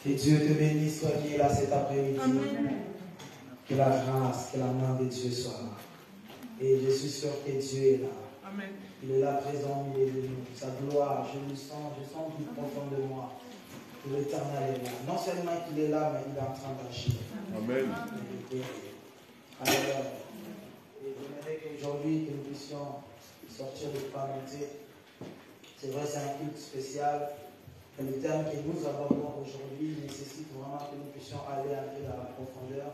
Que Dieu te bénisse, toi qui es là cet après-midi. Que la grâce, que la main de Dieu soit là. Et je suis sûr que Dieu est là. Amen. Il est là présent au milieu de nous. Sa gloire, je sens du profond de moi que l'Éternel est là. Non seulement qu'il est là, mais il est en train d'agir. Amen. Alors, j'aimerais qu'aujourd'hui, que nous puissions sortir de parenté. C'est vrai, c'est un culte spécial. Et le thème que nous abordons aujourd'hui nécessite vraiment que nous puissions aller un peu dans la profondeur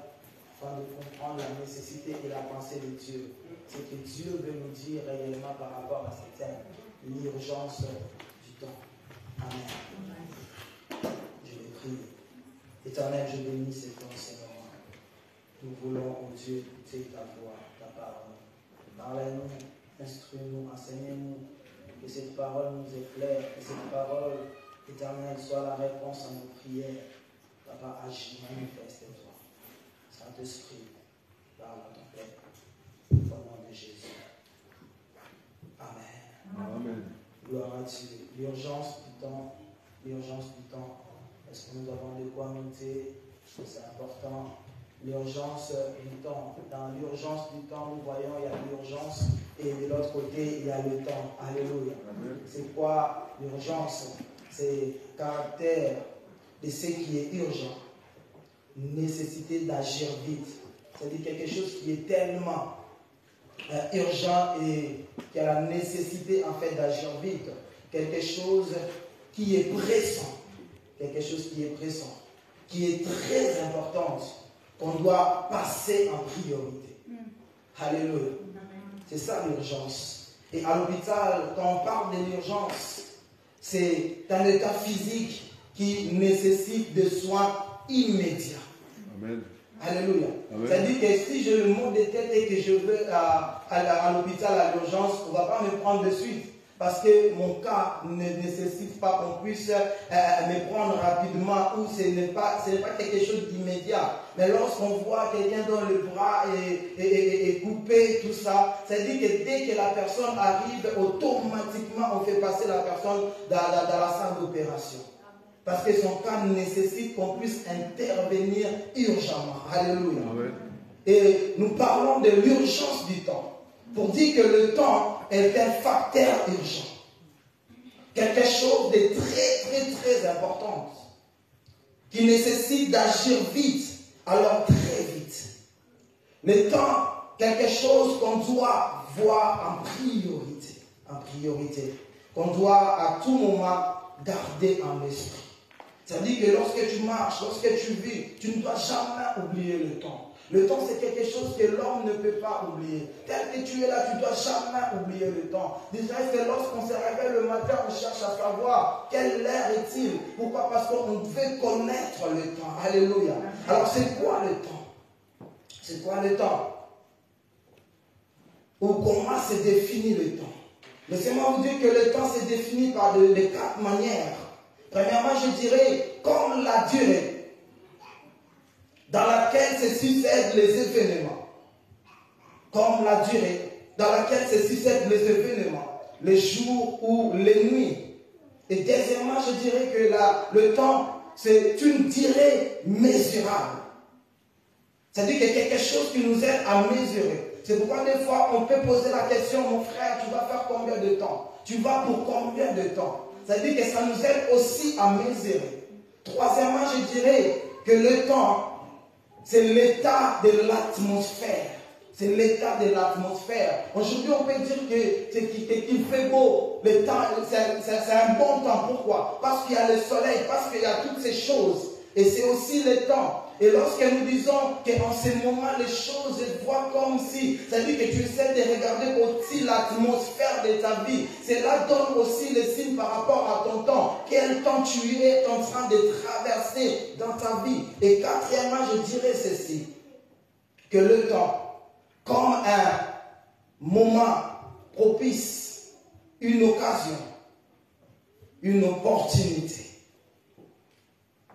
afin de comprendre la nécessité et la pensée de Dieu. C'est que Dieu veut nous dire réellement par rapport à ce thème, l'urgence du temps. Amen. Je vais prier. Éternel, je bénis ce temps, Seigneur. Nous voulons, oh Dieu, écouter ta voix, ta parole. Parlez-nous, instruis-nous, enseignez-nous. Que cette parole nous éclaire, que cette parole, Éternel, soit la réponse à nos prières. Papa, agis, manifeste-toi. Saint-Esprit, parle à ton Père. Au nom de Jésus. Amen. Amen. Gloire à Dieu. L'urgence du temps. L'urgence du temps. Est-ce que nous avons de quoi noter? C'est important. L'urgence du temps. Dans l'urgence du temps, nous voyons il y a l'urgence et de l'autre côté, il y a le temps. Alléluia. C'est quoi l'urgence? C'est le caractère de ce qui est urgent. Nécessité d'agir vite. C'est-à-dire quelque chose qui est tellement urgent et qui a la nécessité en fait d'agir vite. Quelque chose qui est pressant. Quelque chose qui est pressant. Qui est très importante. Qu'on doit passer en priorité. Alléluia. C'est ça l'urgence. Et à l'hôpital, quand on parle de l'urgence, c'est un état physique qui nécessite des soins immédiats. Amen. Alléluia. C'est-à-dire que si je le monte de tête et que je veux à l'hôpital à l'urgence, on ne va pas me prendre de suite. Parce que mon cas ne nécessite pas qu'on puisse me prendre rapidement ou ce n'est pas quelque chose d'immédiat. Mais lorsqu'on voit quelqu'un dont le bras est coupé, tout ça, c'est-à-dire que dès que la personne arrive, automatiquement on fait passer la personne dans la salle d'opération. Parce que son cas nécessite qu'on puisse intervenir urgemment. Alléluia. Amen. Et nous parlons de l'urgence du temps. Pour dire que le temps est un facteur urgent. Quelque chose de très important. Qui nécessite d'agir vite. Alors très vite. Le temps, quelque chose qu'on doit voir en priorité. En priorité. Qu'on doit à tout moment garder en esprit. C'est-à-dire que lorsque tu marches, lorsque tu vis, tu ne dois jamais oublier le temps. Le temps, c'est quelque chose que l'homme ne peut pas oublier. Tel que tu es là, tu ne dois jamais oublier le temps. Déjà, c'est lorsqu'on se réveille le matin, on cherche à savoir quelle heure est-il. Pourquoi? Parce qu'on veut connaître le temps. Alléluia. Alors, c'est quoi le temps? C'est quoi le temps? Ou comment se définit le temps? Laissez-moi vous dire que le temps se définit par de 4 manières. Premièrement, je dirais comme la durée dans laquelle se succèdent les événements. Comme la durée dans laquelle se succèdent les événements, les jours ou les nuits. Et deuxièmement, je dirais que le temps, c'est une durée mesurable. C'est-à-dire qu'il y a quelque chose qui nous aide à mesurer. C'est pourquoi des fois, on peut poser la question, mon frère, tu vas faire combien de temps? Tu vas pour combien de temps? C'est-à-dire que ça nous aide aussi à mesurer. Troisièmement, je dirais que le temps, c'est l'état de l'atmosphère. C'est l'état de l'atmosphère. Aujourd'hui, on peut dire qu'il fait beau. Le temps, c'est un bon temps. Pourquoi? Parce qu'il y a le soleil, parce qu'il y a toutes ces choses. Et c'est aussi le temps. Et lorsque nous disons qu'en ce moment, les choses se voient comme si, c'est-à-dire que tu essaies de regarder aussi l'atmosphère de ta vie. Cela donne aussi les signes par rapport à ton temps. Quel temps tu es en train de traverser dans ta vie. Et quatrièmement, je dirais ceci, que le temps, comme un moment propice, une occasion, une opportunité.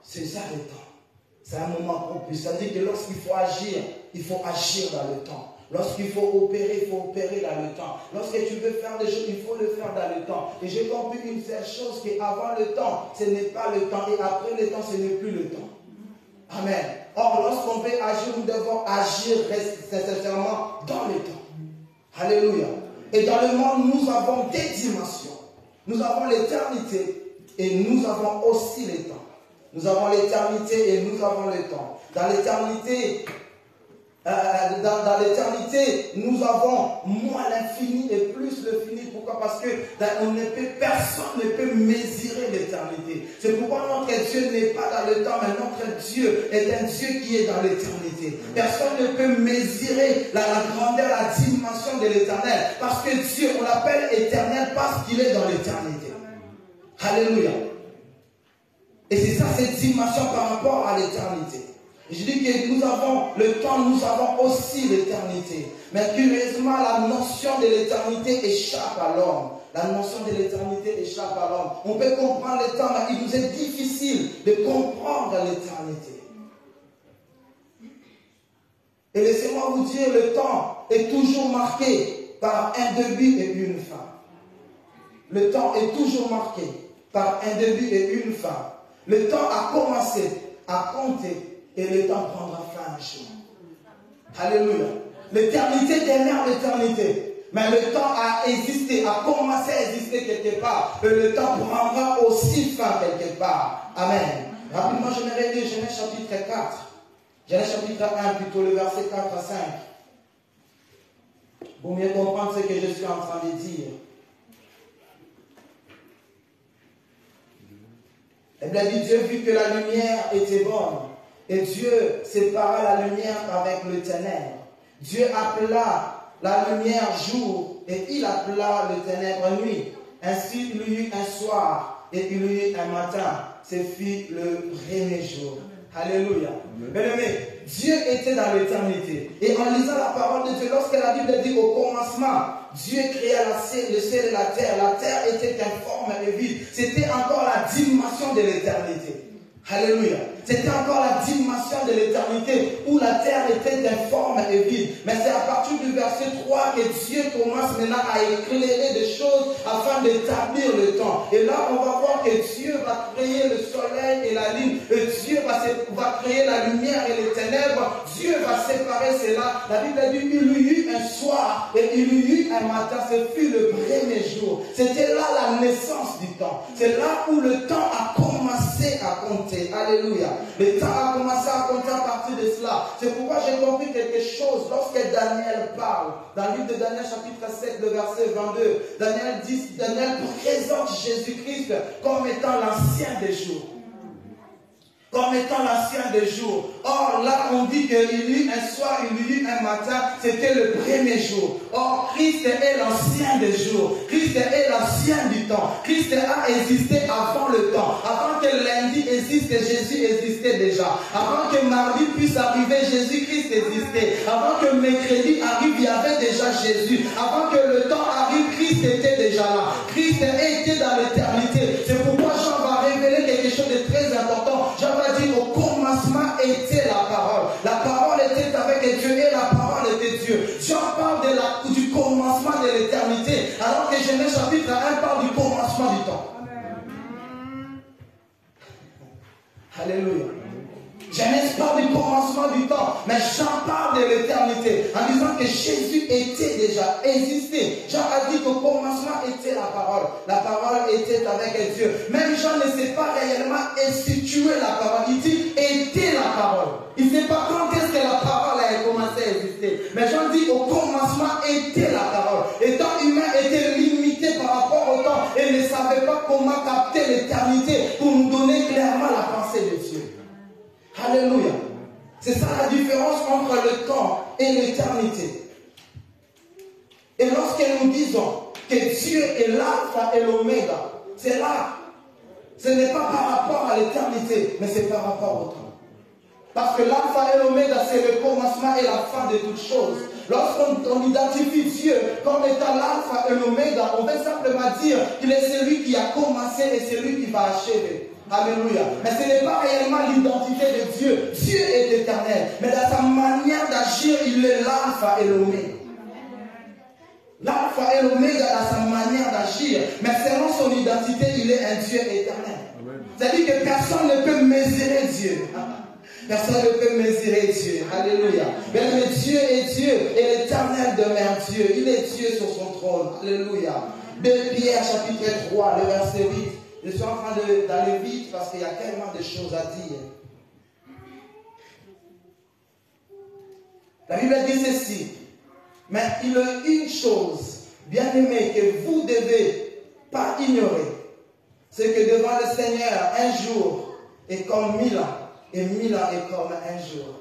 C'est ça le temps. C'est un moment propice. C'est-à-dire que lorsqu'il faut agir dans le temps. Lorsqu'il faut opérer, il faut opérer dans le temps. Lorsque tu veux faire des choses, il faut le faire dans le temps. Et j'ai compris une seule chose, qu'avant le temps, ce n'est pas le temps. Et après le temps, ce n'est plus le temps. Amen. Or, lorsqu'on veut agir, nous devons agir nécessairement dans le temps. Alléluia. Et dans le monde, nous avons des dimensions. Nous avons l'éternité et nous avons aussi le temps. Nous avons l'éternité et nous avons le temps. Dans l'éternité, nous avons moins l'infini et plus le fini. Pourquoi? Parce que personne ne peut mesurer l'éternité. C'est pourquoi notre Dieu n'est pas dans le temps, mais notre Dieu est un Dieu qui est dans l'éternité. Personne ne peut mesurer la grandeur, la dimension de l'éternel. Parce que Dieu, on l'appelle éternel parce qu'il est dans l'éternité. Alléluia. Et c'est ça, cette dimension par rapport à l'éternité. Je dis que nous avons le temps, nous avons aussi l'éternité. Mais curieusement, la notion de l'éternité échappe à l'homme. La notion de l'éternité échappe à l'homme. On peut comprendre le temps, mais il nous est difficile de comprendre l'éternité. Et laissez-moi vous dire, le temps est toujours marqué par un début et une fin. Le temps est toujours marqué par un début et une fin. Le temps a commencé à compter et le temps prendra fin un jour. Alléluia. L'éternité demeure l'éternité. Mais le temps a existé, a commencé à exister quelque part. Et le temps prendra aussi fin quelque part. Amen. Rapidement, j'aimerais lire Genèse chapitre 4. Genèse chapitre 1, plutôt le verset 4 à 5. Pour mieux comprendre ce que je suis en train de dire. Et bien dit, Dieu vit que la lumière était bonne. Et Dieu sépara la lumière avec le ténèbre. Dieu appela la lumière jour et il appela le ténèbre nuit. Ainsi il y eut un soir et il y eut un matin. Ce fut le premier jour. Alléluia. Bien-aimés, Dieu était dans l'éternité. Et en lisant la parole de Dieu, lorsque la Bible dit au commencement, Dieu créa le ciel et la terre était informe et vide. C'était encore la dimension de l'éternité. Alléluia. C'était encore la dimension de l'éternité où la terre était informe et vide. Mais c'est à partir du verset 3 que Dieu commence maintenant à éclairer des choses afin d'établir le temps. Et là, on va voir que Dieu va créer le soleil et la lune. Et Dieu va créer la lumière et les ténèbres. Dieu va séparer cela. La Bible dit, il y eut un soir et il y eut un matin. Ce fut le premier jour. C'était là la naissance du temps. C'est là où le temps a commencé à compter. Alléluia. Le temps a commencé à compter à partir de cela. C'est pourquoi j'ai compris quelque chose lorsque Daniel parle. Dans le livre de Daniel chapitre 7, le verset 22, Daniel présente Jésus-Christ comme étant l'ancien des jours. Comme étant l'ancien des jours. Or, là, on dit qu'il y eut un soir, il y eut un matin, c'était le premier jour. Or, Christ est l'ancien des jours. Christ est l'ancien du temps. Christ a existé avant le temps. Avant que lundi existe, Jésus existait déjà. Avant que mardi puisse arriver, Jésus-Christ existait. Avant que mercredi arrive, il y avait déjà Jésus. Avant que le temps arrive, Christ était déjà là. Christ était dans l'éternité. C'est pourquoi Jean va révéler quelque chose de très important. Jean va dire au commencement était la parole. La parole était avec Dieu et la parole était Dieu. Jean parle du commencement de l'éternité, alors que Genèse chapitre 1 parle du commencement du temps. Alléluia. Genèse parle du commencement du temps, mais Jean parle de l'éternité, en disant que Jésus était déjà existé. Jean a dit qu'au commencement était la parole. La parole était avec Dieu. Même Jean ne sait pas réellement instituer la parole. Il dit était la parole. Il ne sait pas quand est-ce que la parole a commencé à exister. Mais Jean dit au commencement était la parole. Étant humain était limité par rapport au temps et ne savait pas comment capter l'éternité pour nous donner clairement la pensée de Dieu. Alléluia. C'est ça la différence entre le temps et l'éternité. Et lorsque nous disons que Dieu est l'alpha et l'oméga, c'est là. Ce n'est pas par rapport à l'éternité, mais c'est par rapport au temps. Parce que l'alpha et l'oméga, c'est le commencement et la fin de toutes choses. Lorsqu'on identifie Dieu comme étant l'alpha et l'oméga, on veut simplement dire qu'il est celui qui a commencé et celui qui va achever. Alléluia. Mais ce n'est pas réellement l'identité de Dieu. Dieu est éternel. Mais dans sa manière d'agir, il est l'alpha et l'oméga. L'alpha et l'oméga dans sa manière d'agir. Mais selon son identité, il est un Dieu éternel. C'est-à-dire que personne ne peut mesurer Dieu. Personne ne peut mesurer Dieu. Alléluia. Mais Dieu est Dieu et l'éternel demeure Dieu. Il est Dieu sur son trône. Alléluia. 2 Pierre chapitre 3, le verset 8. Je suis en train d'aller vite parce qu'il y a tellement de choses à dire. La Bible dit ceci. Mais il y a une chose, bien aimé, que vous ne devez pas ignorer. C'est que devant le Seigneur, un jour est comme 1000 ans. Et 1000 ans est comme un jour.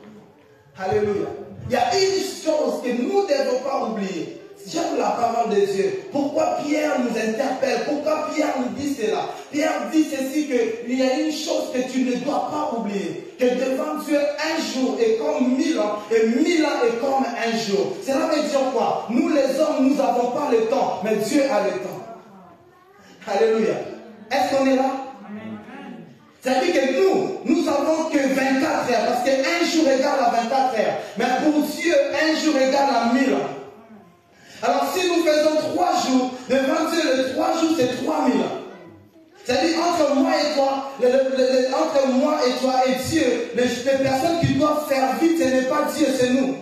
Alléluia. Il y a une chose que nous ne devons pas oublier. J'aime la parole de Dieu. Pourquoi Pierre nous interpelle? Pourquoi Pierre nous dit cela? Pierre dit ceci, qu'il y a une chose que tu ne dois pas oublier. Que devant Dieu, un jour est comme 1000 ans. Et 1000 ans est comme un jour. Cela veut dire quoi? Nous les hommes, nous n'avons pas le temps. Mais Dieu a le temps. Alléluia. Est-ce qu'on est là? C'est-à-dire que nous n'avons que 24 heures. Parce qu'un jour égale à 24 heures. Mais pour Dieu, un jour égale à 1000 ans. Alors si nous faisons 3 jours, devant Dieu, les 3 jours, c'est 3000 ans. C'est-à-dire entre moi et toi, entre moi et toi et Dieu, les personnes qui doivent faire vite, ce n'est pas Dieu, c'est nous.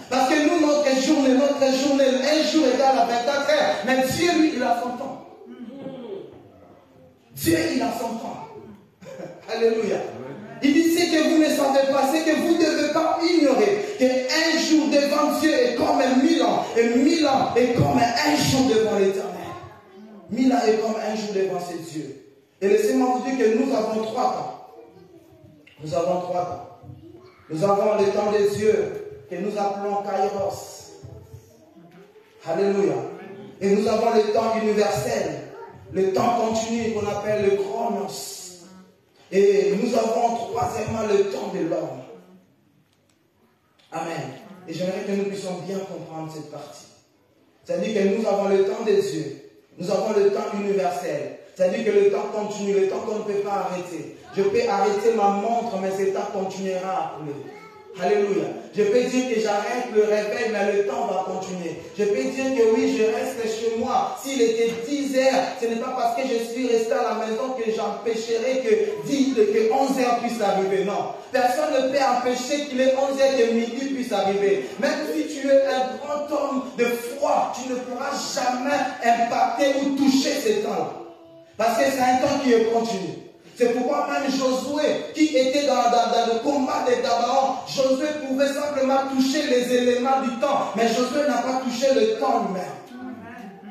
Parce que nous, notre journée, un jour égale à 24 heures. Mais Dieu, lui, il a son temps. Dieu, il a son temps. Alléluia. Il dit, c'est que vous ne savez pas, c'est que vous ne devez pas ignorer qu'un jour devant Dieu est comme 1000 ans, et 1000 ans est comme un jour devant l'Éternel. 1000 ans est comme un jour devant ses dieux. Et laissez-moi vous dire que nous avons 3 temps. Nous avons 3 temps. Nous avons le temps de Dieu que nous appelons Kairos. Alléluia. Et nous avons le temps universel, le temps continu qu'on appelle le Chronos. Et nous avons troisièmement le temps de l'homme. Amen. Et j'aimerais que nous puissions bien comprendre cette partie. C'est-à-dire que nous avons le temps de Dieu. Nous avons le temps universel. C'est-à-dire que le temps continue, le temps qu'on ne peut pas arrêter. Je peux arrêter ma montre, mais ce temps continuera à couler. Alléluia. Je peux dire que j'arrête le réveil, mais le temps va continuer. Je peux dire que oui, je reste chez moi. S'il était 10 heures, ce n'est pas parce que je suis resté à la maison que j'empêcherai que 11 heures puisse arriver. Non. Personne ne peut empêcher qu'il est 11 heures que midi puisse arriver. Même si tu es un grand homme de foi, tu ne pourras jamais impacter ou toucher ce temps-là. Parce que c'est un temps qui est continu. C'est pourquoi même Josué, qui était dans le combat des Gabaon, Josué pouvait simplement toucher les éléments du temps. Mais Josué n'a pas touché le temps lui-même.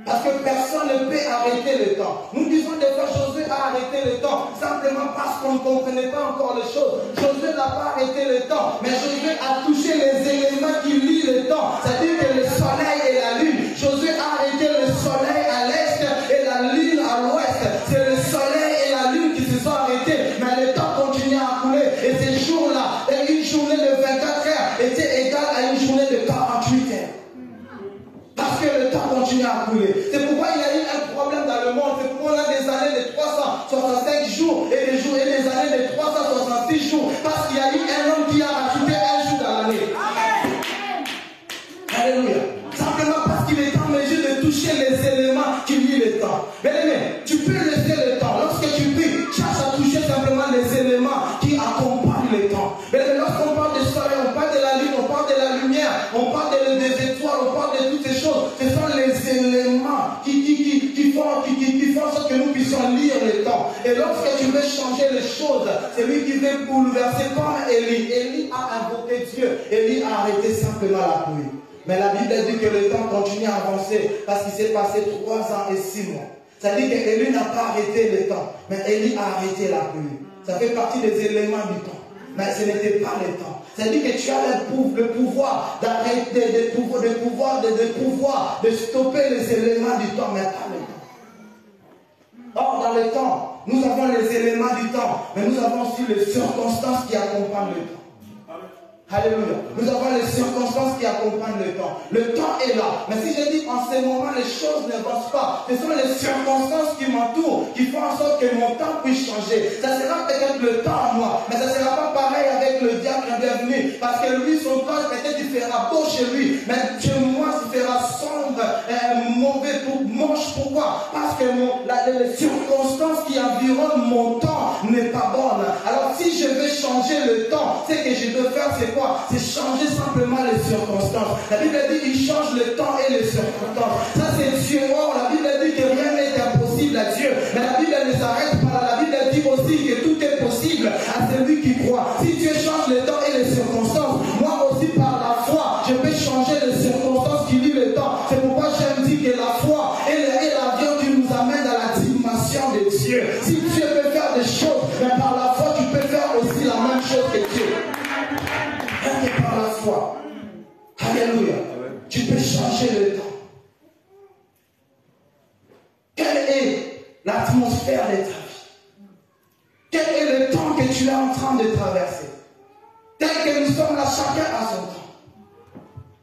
Parce que personne ne peut arrêter le temps. Nous disons des fois Josué a arrêté le temps, simplement parce qu'on ne comprenait pas encore les choses. Josué n'a pas arrêté le temps, mais Josué a touché les éléments qui lient le temps. C'est-à-dire que le soleil et la lune. Josué a arrêté le soleil à l'est et la lune à l'ouest. C'est le soleil et la lune qui se sont arrêtés, mais le temps continue à couler. Et ces jours-là, une journée de 24 heures était égale à une journée de 48 heures. Parce que le temps continue à couler. C'est pourquoi il y a eu un problème dans le monde. C'est pourquoi on a des années de 365 jours et des années de 366 jours. Parce qu'il y a eu un homme qui a rajouté un jour dans l'année. Alléluia. Simplement parce qu'il est en mesure de toucher les éléments qui lient le temps. Mais tu peux laisser le temps. Lorsque tu pries, cherche à toucher simplement les éléments qui accompagnent le temps. Mais lorsqu'on parle du soleil, on parle de la lune, on parle de la lumière, on parle des étoiles, on parle de toutes ces choses. Ce sont les éléments qui font en sorte que nous puissions lire le temps. Et lorsque tu veux changer les choses, c'est lui qui veut bouleverser comme Élie. Élie a invoqué Dieu. Élie a arrêté simplement la pluie. Mais la Bible dit que le temps continue à avancer parce qu'il s'est passé 3 ans et 6 mois. Ça dit qu'Élie n'a pas arrêté le temps, mais Élie a arrêté la pluie. Ça fait partie des éléments du temps. Mais ce n'était pas le temps. C'est-à-dire que tu as le pouvoir d'arrêter, de stopper les éléments du temps, mais pas le temps. Or, dans le temps, nous avons les éléments du temps, mais nous avons aussi les circonstances qui accompagnent le temps. Alléluia. Nous avons les circonstances qui accompagnent le temps. Le temps est là. Mais si je dis en ce moment, les choses n'avancent pas, ce sont les circonstances qui m'entourent, qui font en sorte que mon temps puisse changer. Ça sera peut-être le temps à moi, mais ça ne sera pas pareil avec le diable qui est venu. Parce que lui, son temps, peut-être il fera beau chez lui, mais chez moi, il fera sombre, mauvais, moche. Pourquoi? Parce que les circonstances qui environnent mon temps n'est pas bonne. Alors si je veux changer le temps, ce que je dois faire, c'est c'est changer simplement les circonstances. La Bible dit qu'il change le temps et les circonstances. Ça c'est Dieu. Or, la Bible dit que rien n'est impossible à Dieu. Mais la Bible ne s'arrête pas là. La Bible dit aussi que tout est possible à celui qui croit. Si Dieu change le temps et les circonstances, moi aussi par la foi, je peux changer les circonstances qui lient le temps. C'est pourquoi j'aime dire que la foi est l'avion qui nous amène à la dimension de Dieu. Si Dieu peut faire des choses, mais par la foi, tu peux faire aussi la même chose que Dieu. Rien que par la foi. Alléluia. Tu peux changer le temps. Quelle est l'atmosphère de ta vie? Quel est le temps que tu es en train de traverser? Tel que nous sommes là, chacun a son temps.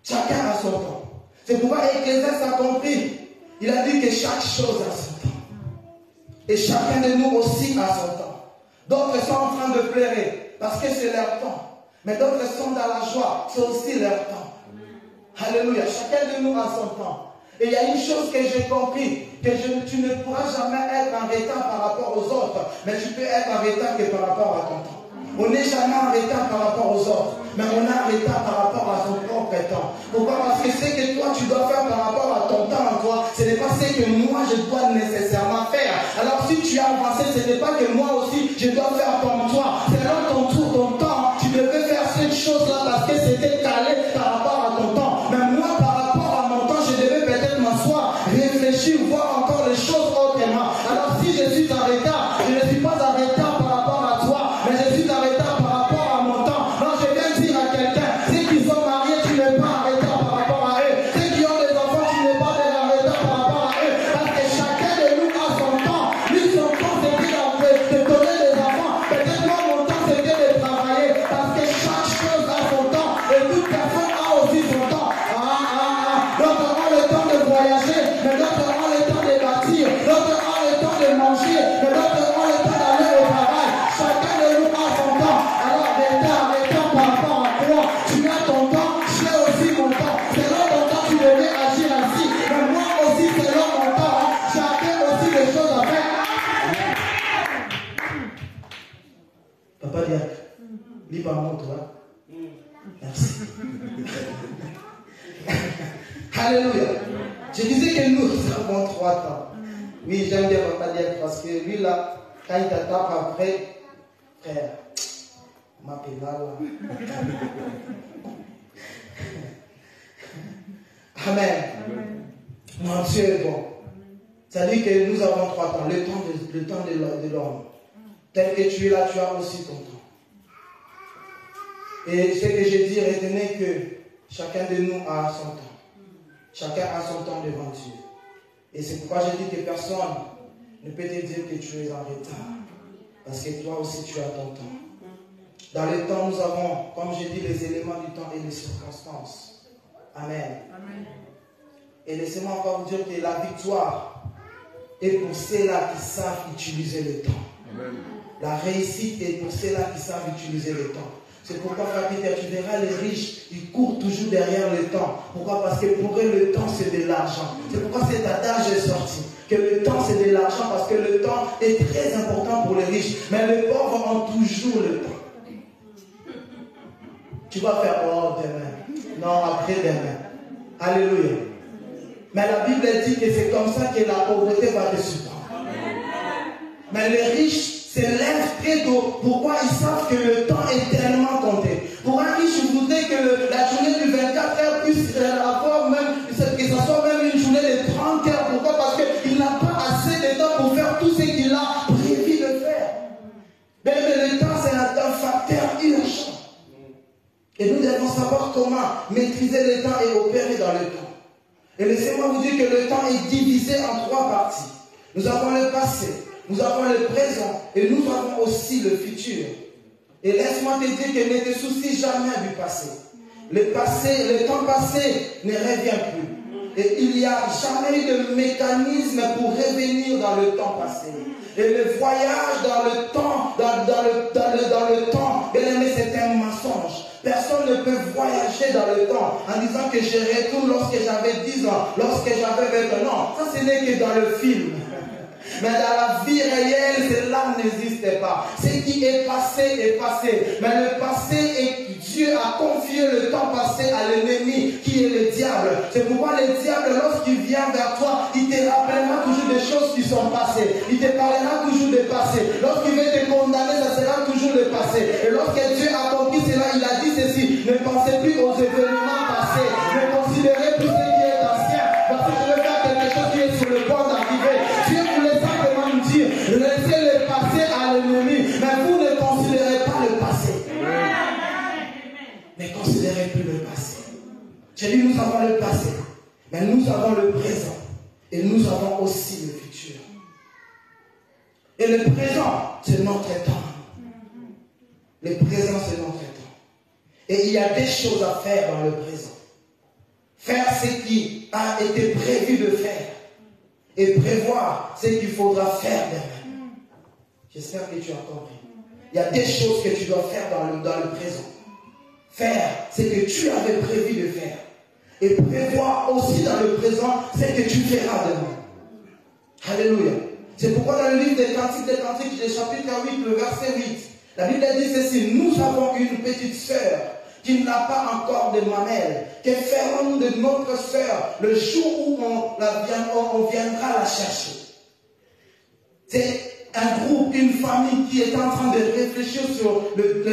Chacun a son temps. C'est pourquoi Ecclésiaste a compris. Il a dit que chaque chose a son temps. Et chacun de nous aussi a son temps. D'autres sont en train de pleurer parce que c'est leur temps. Mais d'autres sont dans la joie, c'est aussi leur temps. Alléluia. Chacun de nous a son temps. Et il y a une chose que j'ai compris, que tu ne pourras jamais être en retard par rapport aux autres, mais tu peux être en retard que par rapport à ton temps. On n'est jamais en retard par rapport aux autres, mais on est en retard par rapport à son propre temps. Pourquoi? Parce que ce que toi tu dois faire par rapport à ton temps en toi, ce n'est pas ce que moi je dois nécessairement faire. Alors si tu as avancé, ce n'est pas que moi aussi je dois faire comme toi. C'est dans ton tour, ton temps, tu devais faire cette chose-là parce que c'était calé par rapport à ton temps. Mais moi, par rapport à mon temps, je devais peut-être m'asseoir, réfléchir, voir encore les choses autrement. Alors si je suis en retard, je ne suis pas en retard par rapport à toi, mais je suis en retard par rapport à mon temps. Donc je viens dire à quelqu'un, ceux qui sont mariés, tu n'es pas en retard par rapport à eux. Ceux qui ont des enfants, tu n'es pas en retard par rapport à eux. Parce que chacun de nous a son temps. Lui, son temps, c'était de donner des enfants. Peut-être moi, mon temps, c'était de travailler. Parce que chaque chose a son temps. Et toute personne a aussi son temps. D'autres ont le temps de voyager, mais d'autres ont le temps de bâtir. D'autres ont le temps de manger, mais d'autres ont le temps d'aller au travail. Chacun de nous a son temps. Alors, retard par rapport à toi. Tu as ton temps, j'ai aussi mon temps. Selon ton temps, tu devais agir ainsi. Mais moi aussi, selon mon temps, chacun aussi des choses à faire. Papa Diak, lis par moi, toi. Merci. Alléluia. Je disais que nous avons 3 temps. Oui, j'aime bien Papa Diak parce que lui là, quand il t'attaque après, frère, ma pédale là. Amen. Mon Dieu est bon. Ça dit que nous avons 3 temps. Le temps de l'homme. Tel que tu es là, tu as aussi ton temps. Et ce que je dis, retenez que chacun de nous a son temps. Chacun a son temps devant Dieu. Et c'est pourquoi je dis que personne ne peut te dire que tu es en retard. Parce que toi aussi tu as ton temps. Dans le temps, nous avons, comme je dis, les éléments du temps et les circonstances. Amen. Amen. Et laissez-moi encore vous dire que la victoire est pour ceux-là qui savent utiliser le temps. Amen. La réussite est pour ceux-là qui savent utiliser le temps. C'est pourquoi, frère Peter, tu verras les riches, ils courent toujours derrière le temps. Pourquoi? Parce que pour eux, le temps, c'est de l'argent. C'est pourquoi cet adage est sorti. Que le temps, c'est de l'argent, parce que le temps est très important pour les riches. Mais les pauvres ont toujours le temps. Tu vas faire, oh, demain. Non, après-demain. Alléluia. Mais la Bible dit que c'est comme ça que la pauvreté va te surprendre. Mais les riches se lèvent très tôt. Pourquoi? Ils savent que le temps est tellement compté. Pour un riche, je voudrais que la journée du 24 heures puisse avoir même, que ce soit même une journée de 30 heures. Pourquoi? Parce qu'il n'a pas assez de temps pour faire tout ce qu'il a prévu de faire. Mais le temps, c'est un facteur urgent. Et nous devons savoir comment maîtriser le temps et opérer dans le temps. Et laissez-moi vous dire que le temps est divisé en 3 parties. Nous avons le passé, nous avons le présent et nous avons aussi le futur. Et laisse-moi te dire que ne te soucie jamais du passé. Le temps passé ne revient plus. Et il n'y a jamais eu de mécanisme pour revenir dans le temps passé. Et le voyage dans le temps, dans le temps, bien aimé, c'est un mensonge. Personne ne peut voyager dans le temps en disant que je retourne lorsque j'avais 10 ans, lorsque j'avais 20 ans. Non, ça ce n'est que dans le film. Mais dans la vie réelle, cela n'existe pas. Ce qui est passé. Mais le passé, Dieu a confié le temps passé à l'ennemi qui est le diable. C'est pourquoi le diable, lorsqu'il vient vers toi, il te rappellera toujours des choses qui sont passées. Il te parlera toujours du passé. Lorsqu'il veut te condamner, ça sera toujours le passé. Et lorsque Dieu a compris cela, il a dit ceci: ne pensez plus aux événements passés. Ne considérez plus ce qui est ancien. Parce que je vais faire quelque chose qui est sur le point d'arriver. Dieu voulait simplement nous dire: laissez le passé à l'ennemi. Mais vous ne considérez pas le passé. Ne considérez plus le passé. J'ai dit, nous avons le passé, mais nous avons le présent. Et nous avons aussi le futur. Et le présent, c'est notre temps. Le présent, c'est notre temps. Et il y a des choses à faire dans le présent. Faire ce qui a été prévu de faire. Et prévoir ce qu'il faudra faire demain. J'espère que tu as compris. Il y a des choses que tu dois faire dans le présent. Faire ce que tu avais prévu de faire. Et prévoir aussi dans le présent ce que tu feras demain. Alléluia. C'est pourquoi dans le livre des Cantiques, le chapitre 8, le verset 8, la Bible dit ceci: nous avons une petite sœur qui n'a pas encore de mamelle. Que ferons-nous de notre sœur le jour où on viendra la chercher? C'est un groupe, une famille qui est en train de réfléchir sur le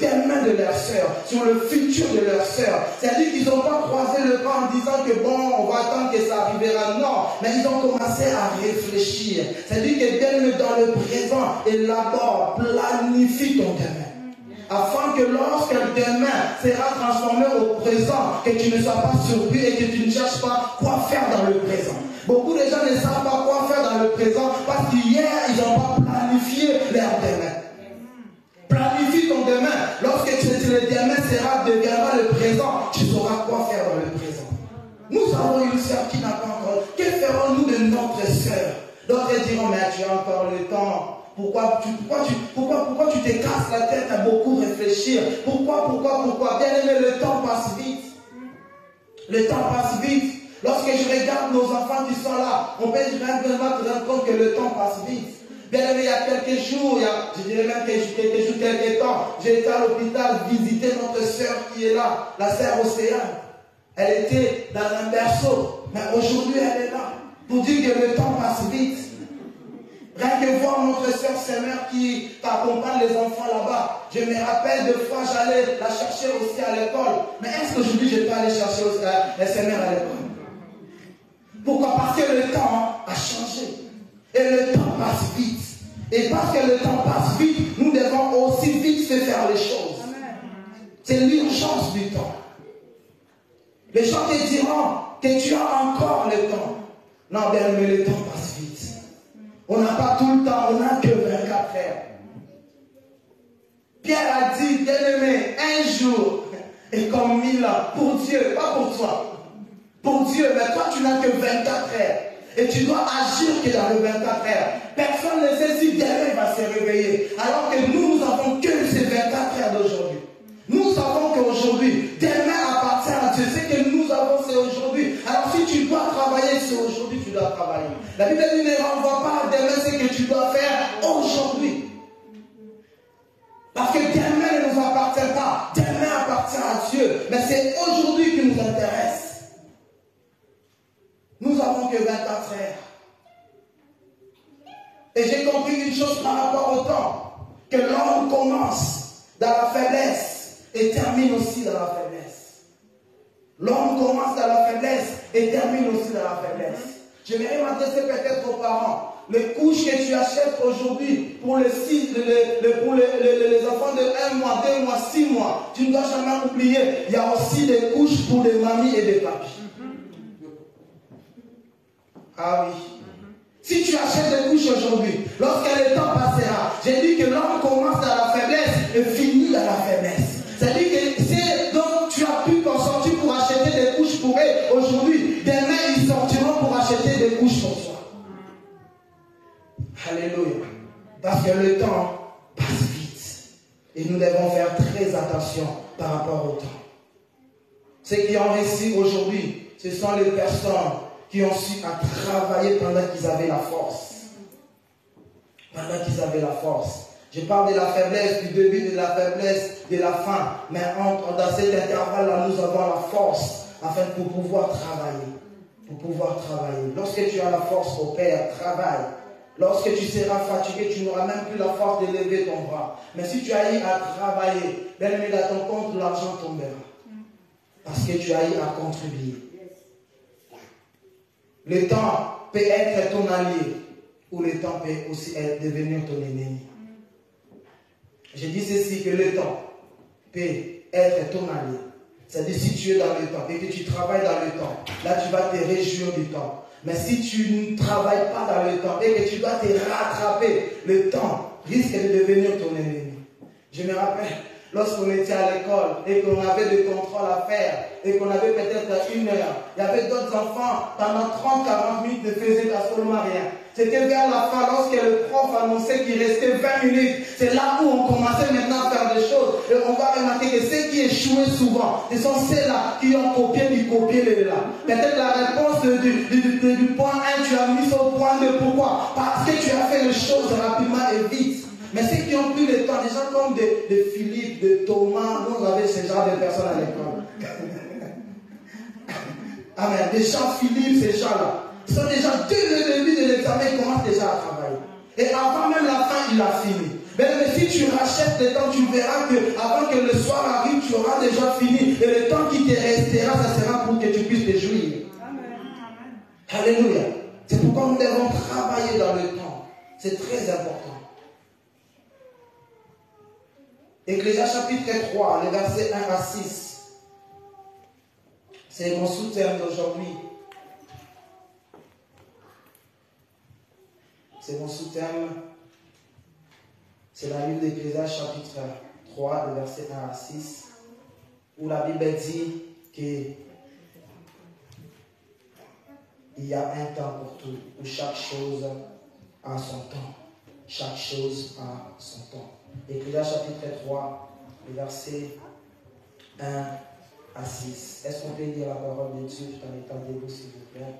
demain de leur sœur, sur le futur de leur sœur. C'est-à-dire qu'ils n'ont pas croisé le pas en disant que bon, on va attendre que ça arrivera. Non, mais ils ont commencé à réfléchir. C'est-à-dire que dès dans le présent, élabore, planifie ton demain. Afin que lorsque le demain sera transformé au présent, que tu ne sois pas surpris et que tu ne cherches pas quoi faire dans le présent. Beaucoup de gens ne savent pas quoi faire dans le présent parce qu'hier, ils n'ont pas planifié leur demain. Planifie ton demain. Lorsque le demain deviendra le présent, tu sauras quoi faire dans le présent. Nous avons une sœur qui n'a pas encore. Que ferons-nous de notre sœur? D'autres diront, mais tu as encore le temps. Pourquoi tu te casses la tête à beaucoup réfléchir? Pourquoi? Bien aimé, le temps passe vite. Le temps passe vite. Lorsque je regarde nos enfants qui sont là, on peut vraiment te rendre compte que le temps passe vite. Bien aimé, il y a quelques jours, je dirais même quelques temps, j'ai été à l'hôpital visiter notre sœur qui est là, la sœur Océane. Elle était dans un berceau, mais aujourd'hui elle est là. Pour dire que le temps passe vite. Rien que voir notre sœur Seigneur qui t'accompagne les enfants là-bas. Je me rappelle de fois j'allais la chercher aussi à l'école. Mais est-ce qu'aujourd'hui je peux aller chercher les Seigneur à l'école? Pourquoi? Parce que le temps a changé. Et le temps passe vite. Et parce que le temps passe vite, nous devons aussi vite faire les choses. C'est l'urgence du temps. Les gens te diront que tu as encore le temps. Non, bien, mais le temps passe vite. On n'a pas tout le temps, on n'a que 24 heures. Pierre a dit, bien aimé, un jour est comme 1000 ans. Pour Dieu, pas pour toi. Pour Dieu, mais toi tu n'as que 24 heures. Et tu dois agir que dans les 24 heures. Personne ne sait si demain va se réveiller. Alors que nous n'avons que ces 24 heures d'aujourd'hui. Nous savons qu'aujourd'hui, demain appartient à Dieu. Ce que nous avons, c'est aujourd'hui. Alors si tu dois travailler, c'est aujourd'hui que tu dois travailler. La Bible dit, ne renvoie pas à demain ce que tu dois faire aujourd'hui. Parce que demain ne nous appartient pas. Demain appartient à Dieu. Mais c'est aujourd'hui qui nous intéresse. Nous n'avons que 24 heures. Et j'ai compris une chose par rapport au temps. Que l'homme commence dans la faiblesse et termine aussi dans la faiblesse. L'homme commence dans la faiblesse et termine aussi dans la faiblesse. Je vais m'adresser peut-être aux parents. Les couches que tu achètes aujourd'hui pour les enfants de 1 mois, 2 mois, 6 mois, tu ne dois jamais oublier, il y a aussi des couches pour les mamies et des papis. Ah oui. Si tu achètes des couches aujourd'hui, lorsque le temps passera, j'ai dit que l'homme commence dans la faiblesse et finit dans la faiblesse. C'est-à-dire que c'est donc tu as pu t'en sortir pour acheter des couches pour eux aujourd'hui. Demain, ils sortiront pour acheter des couches pour toi. Alléluia. Parce que le temps passe vite. Et nous devons faire très attention par rapport au temps. Ceux qui ont réussi aujourd'hui, ce sont les personnes qui ont su à travailler pendant qu'ils avaient la force. Pendant qu'ils avaient la force. Je parle de la faiblesse du début, de la faiblesse de la fin. Mais dans cet intervalle-là, nous avons la force afin de pouvoir travailler. Pour pouvoir travailler. Lorsque tu as la force au Père, travaille. Lorsque tu seras fatigué, tu n'auras même plus la force de lever ton bras. Mais si tu as eu à travailler, bien aimé, dans ton compte, l'argent tombera. Parce que tu as eu à contribuer. Le temps peut être ton allié ou le temps peut aussi devenir ton ennemi. Je dis ceci, que le temps peut être ton allié. C'est-à-dire si tu es dans le temps et que tu travailles dans le temps, là tu vas te réjouir du temps. Mais si tu ne travailles pas dans le temps et que tu dois te rattraper, le temps risque de devenir ton ennemi. Je me rappelle, lorsqu'on était à l'école et qu'on avait des contrôles à faire et qu'on avait peut-être 1 heure, il y avait d'autres enfants, pendant 30-40 minutes ne faisaient absolument rien. C'était vers la fin, lorsque le prof annonçait qu'il restait 20 minutes, c'est là où on commençait maintenant à faire des choses. Et on va remarquer que ceux qui échouaient souvent, ce sont ceux-là qui ont copié là. Peut-être la réponse du point 1, tu as mis au point 2. Pourquoi? Parce que tu as fait les choses rapidement et vite. Mais ceux qui ont pris le temps, des gens comme de Philippe, de Thomas, nous avons ce genre de personnes à l'école. Amen. Des gens Philippe, ces gens-là. Ils sont déjà, dès le début de l'examen, ils commencent déjà à travailler. Et avant même la fin, il a fini. Mais si tu rachètes le temps, tu verras que avant que le soir arrive, tu auras déjà fini. Et le temps qui te restera, ça sera pour que tu puisses te jouir. Amen. Alléluia. C'est pourquoi nous devons travailler dans le temps. C'est très important. Ecclésiaste chapitre 3, les versets 1 à 6. C'est mon sous-thème d'aujourd'hui. C'est mon sous-thème. C'est la Bible d'Ecclésiaste chapitre 3, les versets 1 à 6, où la Bible dit qu'il y a un temps pour tout, où chaque chose a son temps. Chaque chose a son temps. Ecclésiaste chapitre 3, les versets 1 à 6. Est-ce qu'on peut lire la parole de Dieu tout en étant debout, s'il vous plaît?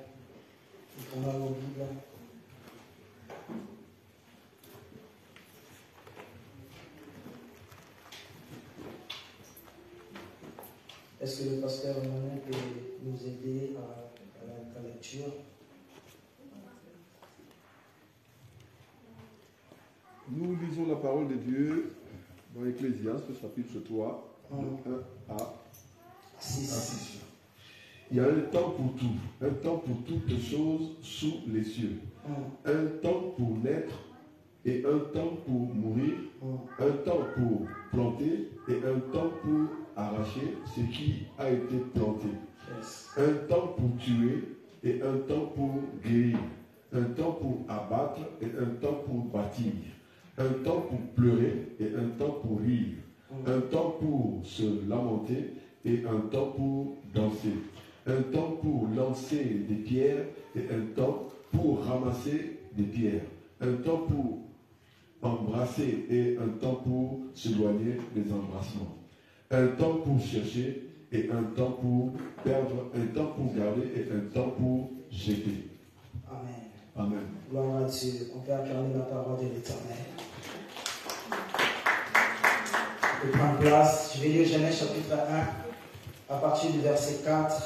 Nous prenons nos Bibles. Est-ce que le pasteur Emmanuel peut nous aider à la lecture? Nous lisons la parole de Dieu dans Ecclésiaste, chapitre 3, de 1 à 6. Il y a un temps pour tout, un temps pour toutes choses sous les cieux, un temps pour naître et un temps pour mourir, un temps pour planter et un temps pour arracher ce qui a été planté, un temps pour tuer et un temps pour guérir, un temps pour abattre et un temps pour bâtir, un temps pour pleurer et un temps pour rire, un temps pour se lamenter et un temps pour danser, un temps pour lancer des pierres et un temps pour ramasser des pierres, un temps pour embrasser et un temps pour s'éloigner des embrassements, un temps pour chercher et un temps pour perdre, un temps pour garder et un temps pour jeter. Amen. Amen. Gloire à Dieu. On peut acclamer la parole de l'Éternel. On peut prendre place. Je vais lire Genèse chapitre 1 à partir du verset 4.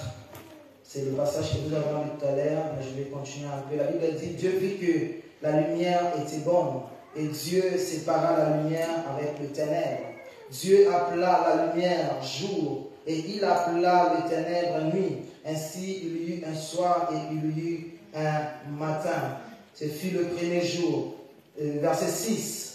C'est le passage que nous avons lu tout à l'heure, mais je vais continuer un peu. La Bible dit, Dieu vit que la lumière était bonne et Dieu sépara la lumière avec les ténèbres. Dieu appela la lumière jour et il appela les ténèbres nuit. Ainsi il y eut un soir et il y eut un matin. Ce fut le premier jour. Verset 6.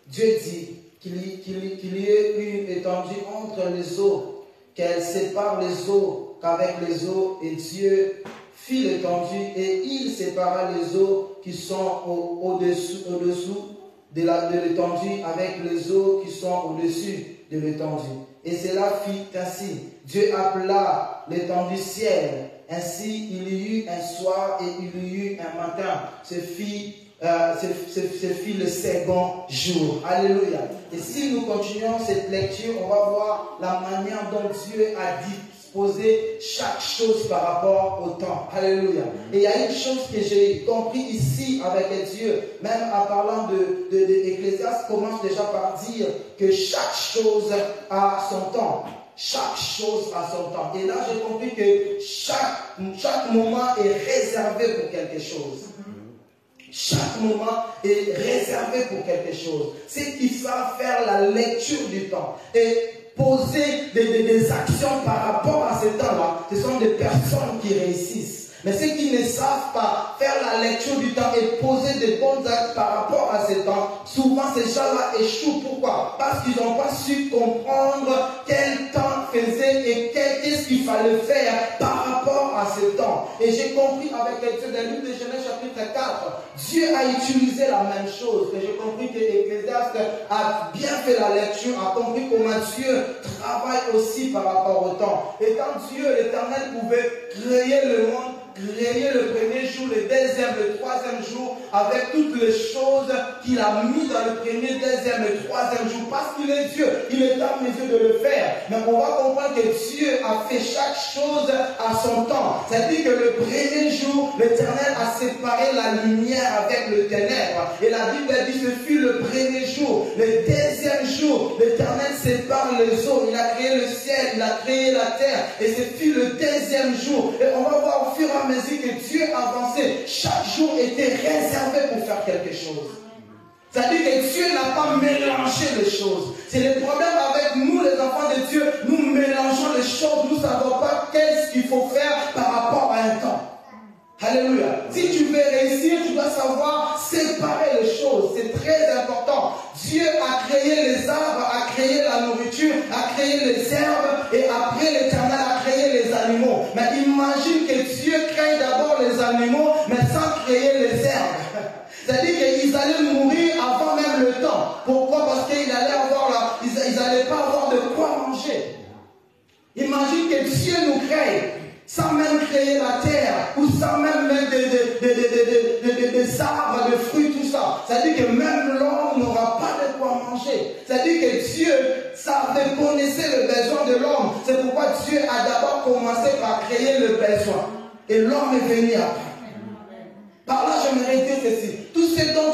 Dieu dit qu'il y ait une étendue entre les eaux, qu'elle sépare les eaux qu'avec les eaux, et Dieu fit l'étendue, et il sépara les eaux qui sont au-dessous de l'étendue avec les eaux qui sont au-dessus de l'étendue. Et cela fit ainsi. Dieu appela l'étendue ciel. Ainsi il y eut un soir et il y eut un matin. Ce fut le second jour. Alléluia. Et si nous continuons cette lecture, on va voir la manière dont Dieu a disposé chaque chose par rapport au temps. Alléluia. Et il y a une chose que j'ai compris ici avec Dieu, même en parlant de Ecclésiaste, commence déjà par dire que chaque chose a son temps. Chaque chose a son temps. Et là, j'ai compris que chaque moment est réservé pour quelque chose. Chaque moment est réservé pour quelque chose. C'est qu'il savent faire la lecture du temps et poser des actions par rapport à ce temps-là. Ce sont des personnes qui réussissent. Mais ceux qui ne savent pas faire la lecture du temps et poser des bons actes par rapport à ce temps, souvent ces gens-là échouent. Pourquoi? Parce qu'ils n'ont pas su comprendre quel temps faisait et qu'est-ce qu'il fallait faire par rapport à ce temps. Et j'ai compris avec Dieu dans le livre de Genèse chapitre 4, Dieu a utilisé la même chose. Et j'ai compris que Ecclésiaste a bien fait la lecture, a compris comment Dieu travaille aussi par rapport au temps. Et quand Dieu, l'Éternel, pouvait créer le monde, créer le premier jour, le deuxième, le troisième jour, avec toutes les choses qu'il a mis dans le premier, deuxième et troisième jour, parce qu'il est Dieu, il est en mesure de le faire. Mais on va comprendre que Dieu a fait chaque chose à son temps. C'est-à-dire que le premier jour, l'Éternel a séparé la lumière avec le ténèbre. Et la Bible dit que ce fut le premier jour. Le deuxième jour, l'Éternel sépare les eaux. Il a créé le ciel, il a créé la terre. Et ce fut le deuxième jour. Et on va voir au fur et à mesure que Dieu avançait, chaque jour était réservé pour faire quelque chose. C'est-à-dire que Dieu n'a pas mélangé les choses. C'est le problème avec nous, les enfants de Dieu. Nous mélangeons les choses. Nous ne savons pas qu'est-ce qu'il faut faire par rapport à un temps. Alléluia. Si tu veux réussir, tu dois savoir séparer les choses. C'est très important. Dieu a créé les arbres, a créé la nourriture, a créé les herbes, et après l'Éternel a créé les animaux. Mais imagine que Dieu crée d'abord les animaux, mais sans créer les herbes. C'est-à-dire qu'ils allaient mourir avant même le temps. Pourquoi? Parce qu'ils n'allaient pas avoir de quoi manger. Imagine que Dieu nous crée sans même créer la terre, ou sans même mettre des arbres, des fruits, tout ça. C'est-à-dire que même l'homme n'aura pas de quoi manger. C'est-à-dire que Dieu connaissait le besoin de l'homme. C'est pourquoi Dieu a d'abord commencé par créer le besoin. Et l'homme est venu après. Par là, j'aimerais dire ceci. Tout ce dont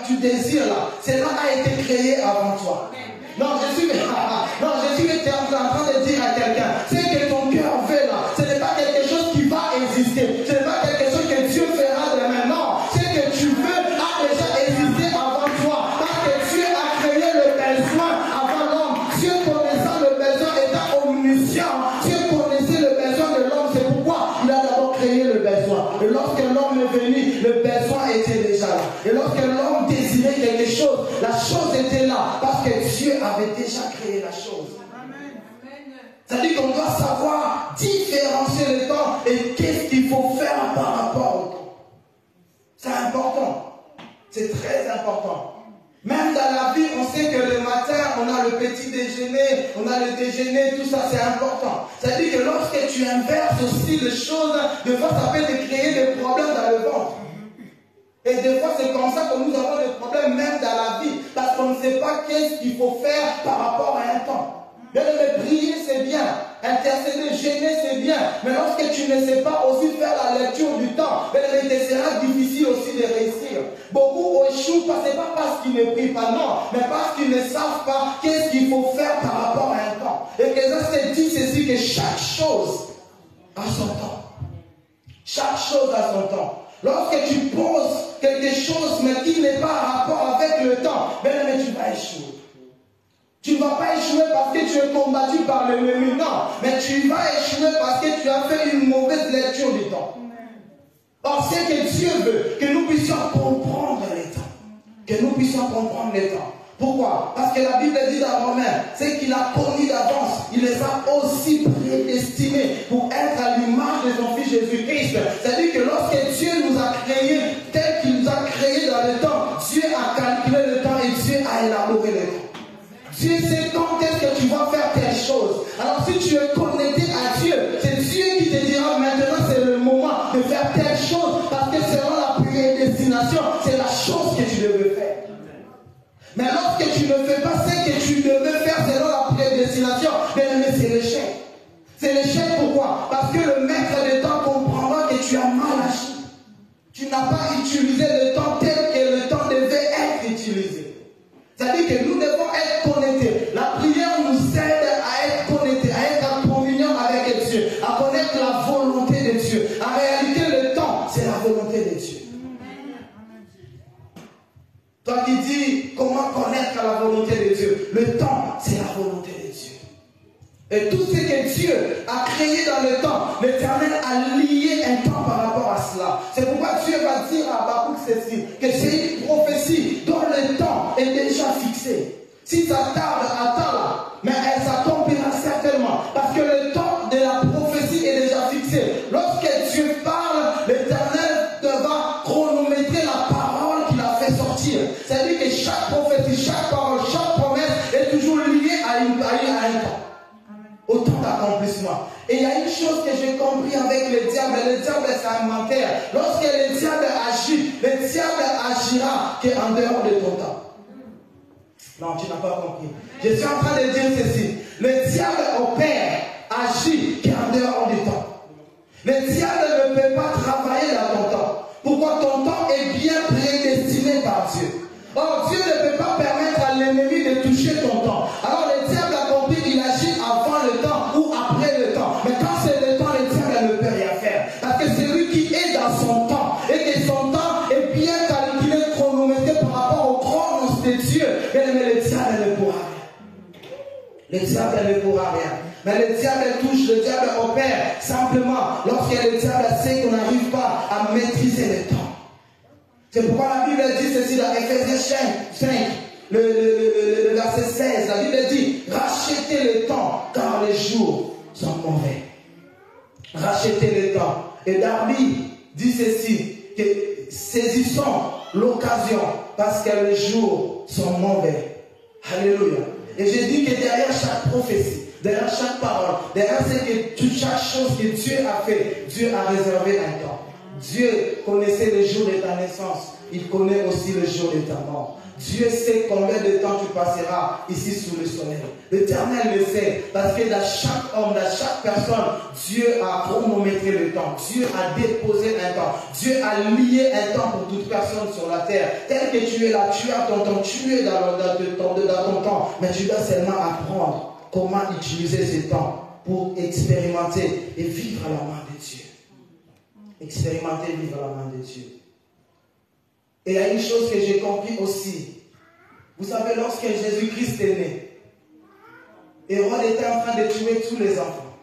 tu désires là, cela a été créé avant toi. Non, Jésus est en train de dire à quelqu'un, c'est que ton cœur veut là, ce n'est pas quelque chose qui va exister, ce n'est pas quelque chose que Dieu fera demain, non, ce que tu veux a déjà existé avant toi, parce que Dieu a créé le besoin avant l'homme. Dieu connaissant le besoin étant omniscient, Dieu connaissait le besoin de l'homme, c'est pourquoi il a d'abord créé le besoin. Et lorsque l'homme est venu, le besoin était déjà là. Et lorsque l'homme désirait quelque chose, la chose était là, parce que Dieu avait déjà créé la chose. C'est-à-dire qu'on doit savoir différencier le temps et qu'est-ce qu'il faut faire par rapport au temps. C'est important. C'est très important. Même dans la vie, on sait que le matin, on a le petit déjeuner, on a le déjeuner, tout ça, c'est important. C'est-à-dire que lorsque tu inverses aussi les choses, des fois, ça peut te créer des problèmes dans le ventre. Et des fois, c'est comme ça que nous avons des problèmes même dans la vie. Parce qu'on ne sait pas qu'est-ce qu'il faut faire par rapport à un temps. Mais prier, c'est bien. Intercéder, gêner, c'est bien. Mais lorsque tu ne sais pas aussi faire la lecture du temps, il te sera difficile aussi de réussir. Beaucoup échouent, c'est pas parce qu'ils ne prient pas, non, mais parce qu'ils ne savent pas qu'est-ce qu'il faut faire par rapport à un temps. Et que ça se dit ceci, que chaque chose a son temps. Chaque chose a son temps. Lorsque tu poses quelque chose, mais qui n'est pas en rapport avec le temps, mais tu vas échouer. Tu ne vas pas échouer parce que tu es combattu par l'ennemi, non. Mais tu vas échouer parce que tu as fait une mauvaise lecture du temps. Or, c'est que Dieu veut que nous puissions comprendre les temps. Que nous puissions comprendre les temps. Pourquoi? Parce que la Bible dit dans Romains, c'est qu'il a connu d'avance, il les a aussi prédestinés pour être à l'image de son Fils Jésus-Christ. C'est-à-dire que lorsque Dieu nous a créés, tel qu'il nous a créés dans le temps, Dieu a calculé le temps et Dieu a élaboré le temps. Dieu sait quand est-ce que tu vas faire telle chose. Alors si tu es connecté à Dieu, c'est Dieu qui te dira maintenant c'est le moment de faire telle chose, parce que selon la prédestination, c'est la chose que tu devais faire. Mais lorsque tu ne fais pas ce que tu devais faire selon la prédestination, mais c'est l'échec. C'est l'échec pourquoi? Parce que le maître des temps comprendra que tu as mal agi. Tu n'as pas utilisé le temps tel que le temps devait être utilisé. C'est-à-dire que nous devons être connectés. La prière nous aide à être connectés, à être en communion avec Dieu, à connaître la volonté de Dieu. En réalité, le temps, c'est la volonté de Dieu. Toi qui dis comment connaître la volonté de Dieu, le temps, c'est la volonté de Dieu. Et tout ce que Dieu a créé dans le temps, l'Éternel a lié un temps par rapport à cela. C'est pourquoi Dieu va dire à Baruch ceci, que c'est une prophétie dont le temps est déjà fixé. Si ça tarde, attends-la, mais elle s'accomplira certainement. Parce que le temps de la prophétie est déjà fixé. Lorsque Dieu parle, l'Éternel va chronométrer la parole qu'il a fait sortir. C'est-à-dire que chaque prophétie, chaque parole, chaque promesse est toujours liée à un temps. Au temps d'accomplissement. Et il y a une chose que j'ai compris avec le diable c'est un menteur. Lorsque le diable agit, le diable agira qu'en dehors de ton temps. Non, tu n'as pas compris. Je suis en train de dire ceci. Le diable opère, agit qu'en dehors du temps. Le diable ne peut pas travailler dans ton temps. Pourquoi? Ton temps est bien prédestiné par Dieu. Or, Dieu ne peut pas permettre à l'ennemi de toucher ton temps. Alors, le diable a compris, il agit avant le temps ou après le temps. Mais quand c'est le temps, le diable ne peut rien faire. Parce que c'est lui qui est dans son temps. Et que son temps est bien calculé, chronométré par rapport au chronos de Dieu. Mais le diable ne pourra rien. Le diable ne pourra rien. Mais le diable touche, le diable opère simplement lorsque le diable sait qu'on n'arrive pas à maîtriser le temps. C'est pourquoi la Bible dit ceci dans Ephésiens 5, le verset 16. La Bible dit, rachetez le temps car les jours sont mauvais. Rachetez le temps. Et Darby dit ceci, que saisissons l'occasion parce que les jours sont mauvais. Alléluia. Et j'ai dit que derrière chaque prophétie, derrière chaque parole, derrière chaque chose que Dieu a fait, Dieu a réservé un temps. Dieu connaissait le jour de ta naissance. Il connaît aussi le jour de ta mort. Dieu sait combien de temps tu passeras ici sous le soleil. L'Éternel le sait. Parce que dans chaque homme, dans chaque personne, Dieu a chronométré le temps. Dieu a déposé un temps. Dieu a lié un temps pour toute personne sur la terre. Tel que tu es là, tu as ton temps. Tu es dans ton temps. Mais tu dois seulement apprendre comment utiliser ce temps pour expérimenter et vivre à la main de Dieu. Expérimenter, vivre à la main de Dieu. Et il y a une chose que j'ai compris aussi. Vous savez, lorsque Jésus-Christ est né, Hérode était en train de tuer tous les enfants.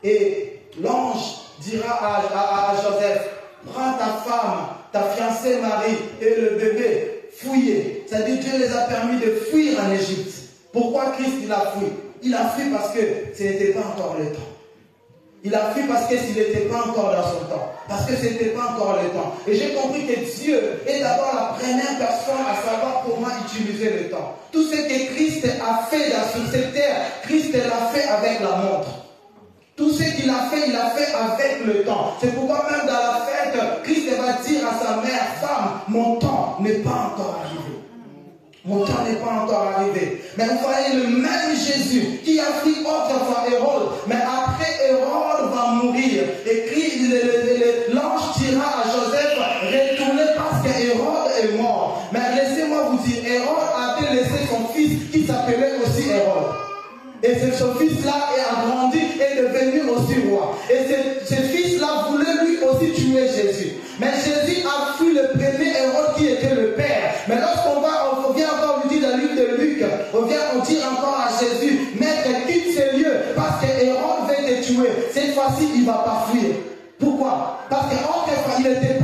Et l'ange dira à Joseph, prends ta femme, ta fiancée Marie et le bébé, fuyez. C'est-à-dire Dieu les a permis de fuir en Égypte. Pourquoi Christ il a fui? Il a fui parce que ce n'était pas encore le temps. Il a fui parce qu'il n'était pas encore dans son temps. Parce que ce n'était pas encore le temps. Et j'ai compris que Dieu est d'abord la première personne à savoir comment utiliser le temps. Tout ce que Christ a fait sur cette terre, Christ l'a fait avec la montre. Tout ce qu'il a fait, il a fait avec le temps. C'est pourquoi même dans la fête, Christ va dire à sa mère, femme, mon temps n'est pas encore arrivé. Mon temps n'est pas encore arrivé. Mais vous voyez le même Jésus qui a pris autrefois Hérode. Mais après Hérode va mourir. Et l'ange dira à Joseph, retournez parce que Hérode est mort. Mais laissez-moi vous dire, Hérode avait laissé son fils qui s'appelait aussi Hérode. Et ce fils-là a grandi et est devenu aussi roi. Et ce fils-là voulait lui aussi tuer Jésus. Mais Jésus a fui le premier Hérode qui était le père. Mais lorsqu'on vient encore lui dire dans le livre de Luc, on dit encore à Jésus, maître, quitte ces lieux parce que Hérode veut te tuer. Cette fois-ci, il ne va pas fuir. Pourquoi? Parce qu'autrefois, il n'était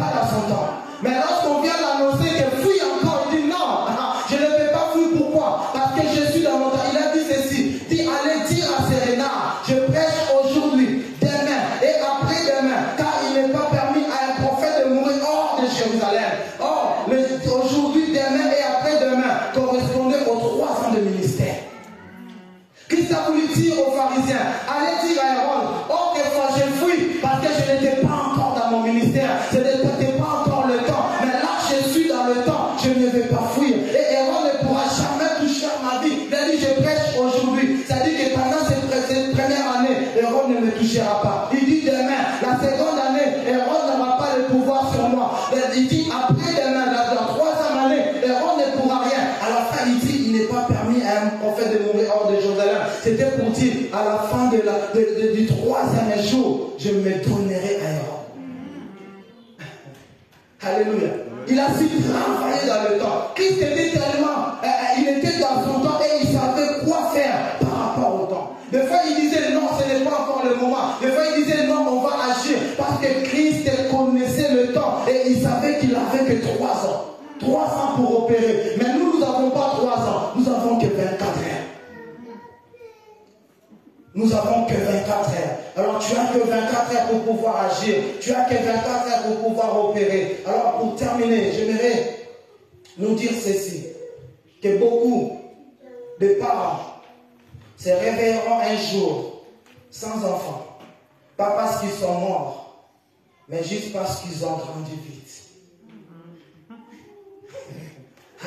pas fuir. Et Aaron ne pourra jamais toucher à ma vie. Il a dit, je prêche aujourd'hui. C'est-à-dire que pendant cette première année, Aaron ne me touchera pas. Il dit demain, la seconde année, Aaron n'aura pas le pouvoir sur moi. Il dit après demain, la troisième année, Aaron ne pourra rien. À la fin, il dit, il n'est pas permis à un prophète de mourir hors de Jérusalem. C'était pour dire, à la fin du troisième jour, je me donnerai à Aaron. Alléluia. Il a su travailler dans le temps. Christ était tellement, il était dans son temps et il savait quoi faire par rapport au temps. Des fois il disait non, ce n'est pas encore le moment. Des fois il disait non, on va agir. Parce que Christ connaissait le temps et il savait qu'il avait que 3 ans. 3 ans pour opérer. Mais nous n'avons pas 3 ans. Nous avons que 24 heures. Nous avons que 24 heures. Alors tu as que 24 heures pour pouvoir agir. Tu as que 24 heures pour pouvoir opérer. Alors pour terminer, j'aimerais nous dire ceci. Que beaucoup de parents se réveilleront un jour sans enfants. Pas parce qu'ils sont morts, mais juste parce qu'ils ont grandi vite.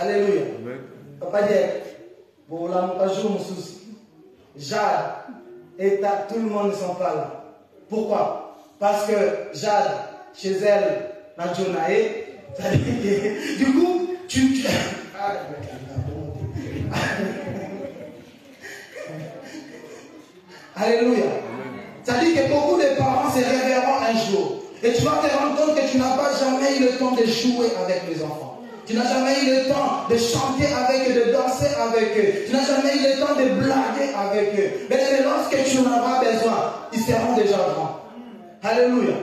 Alléluia. Papa dit, bon, là, un jour, mon souci. Jade et tout le monde ne sont pas là. Pourquoi? Parce que Jade, chez elle, n'a Jonae, du coup, tu... Alléluia. Ça dit que beaucoup de parents se réveilleront un jour. Et tu vas te rendre compte que tu n'as pas jamais eu le temps de jouer avec les enfants. Tu n'as jamais eu le temps de chanter avec eux, de danser avec eux. Tu n'as jamais eu le temps de blaguer avec eux. Mais lorsque tu en auras besoin, ils seront déjà grands. Alléluia.